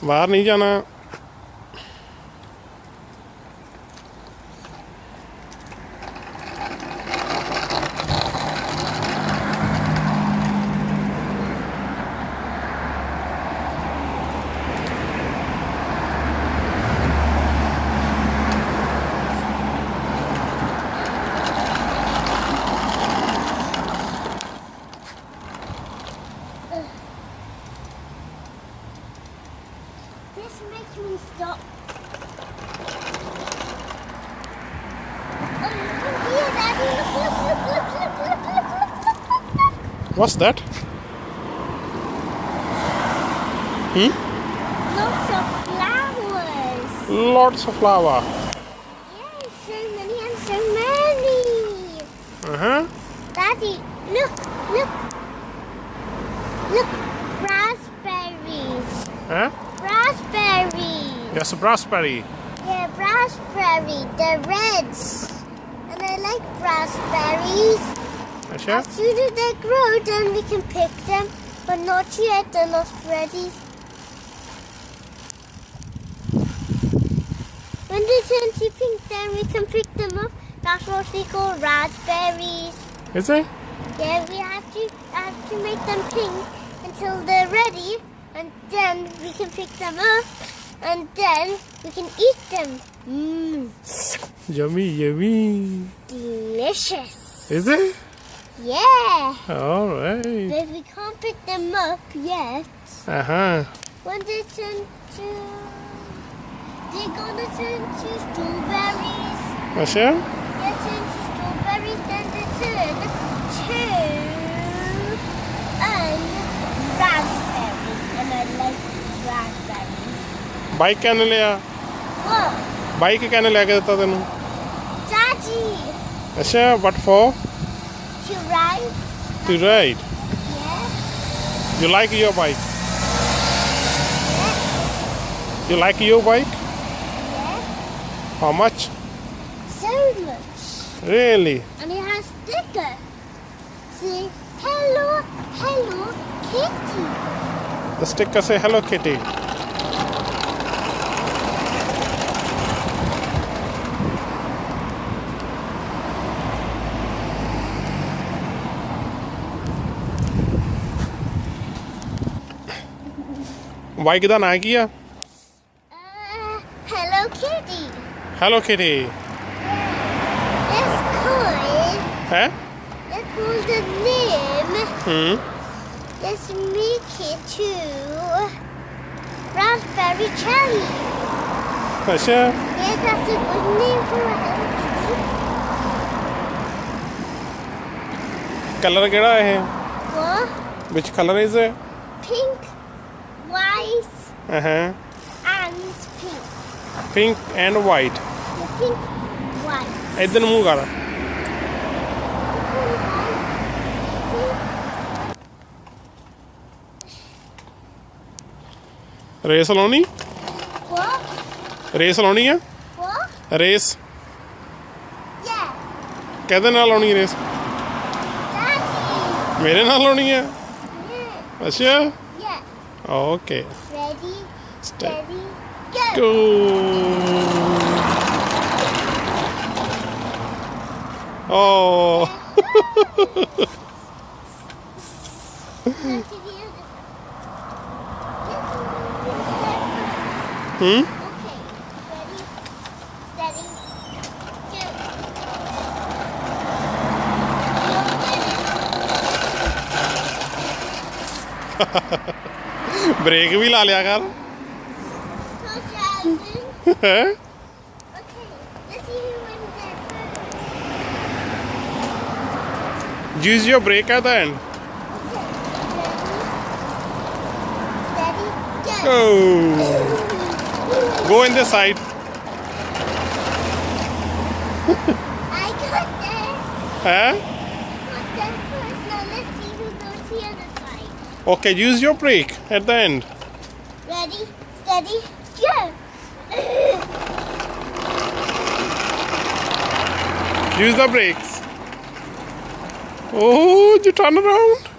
बाहर नहीं जाना। This makes me stop. Oh, here, Daddy. Look. What's that? Lots of flowers. Lots of flower. Yes, so many and so many. Daddy, look. Look, raspberries. Huh? Raspberries. Yes, raspberry. Yeah, raspberry. They're reds. And I like raspberries. अच्छा As soon as they grow, then we can pick them. But not yet, they're not ready. When they turn to pink, then we can pick them up. That's what we call raspberries. is it? Yeah, we have to make them pink until they're ready. And then we can pick them up. And then we can eat them. Yummy, yummy. Delicious. Is it? Yeah. All right. But we can't pick them up yet. When they turn to... They're gonna turn to strawberries. अच्छा They turn to strawberries, then they turn to raspberries. And I like raspberries. Bike कहने लिया What? Bike कहने लेके देता तेनू Daddy! अच्छा what for? To ride? To ride. Yeah. You like your bike? Yeah. You like your bike? Yeah. How much? So much. Really? And it has sticker. See, hello Kitty. The sticker say Hello Kitty. Bike ਦਾ ਨਾਂ ਕੀ ਆ? Hello Kitty. Hello Kitty. Let's call है? the name. Let's make it to Raspberry Cherry. अच्छा Yeah, that's a good name for a Hello Kitty. Colour ਕਿਹੜਾ ਇਹ? What? Which color is it? Pink, white, and pink. Pink and white. The pink, white. इधर ਨੂੰ ਮੂੰਹ ਕਰ race ਲਾਉਣੀ What? Race ਲਾਉਣੀ ਆ What? Race Yeah. ਕਿਹਦੇ ਨਾਲ ਲਾਉਣੀ ਰੇਸ Daddy. ਮੇਰੇ ਨਾਲ ਲਾਉਣੀ ਆ Yeah. ਅੱਛਾ Yeah. Okay Ready, Steady. steady, go. go oh Okay, ready, steady, go. Break भी ला लिया कर So Jasmine. हैं? Okay, let's see who wins there first. Use your brake at the end. Steady, go. Go in the side. I got there. Huh? Got there first. Now let's see who goes the other side. Okay, use your brake at the end. Ready, steady, go. Use the brakes. Oh, you turn around.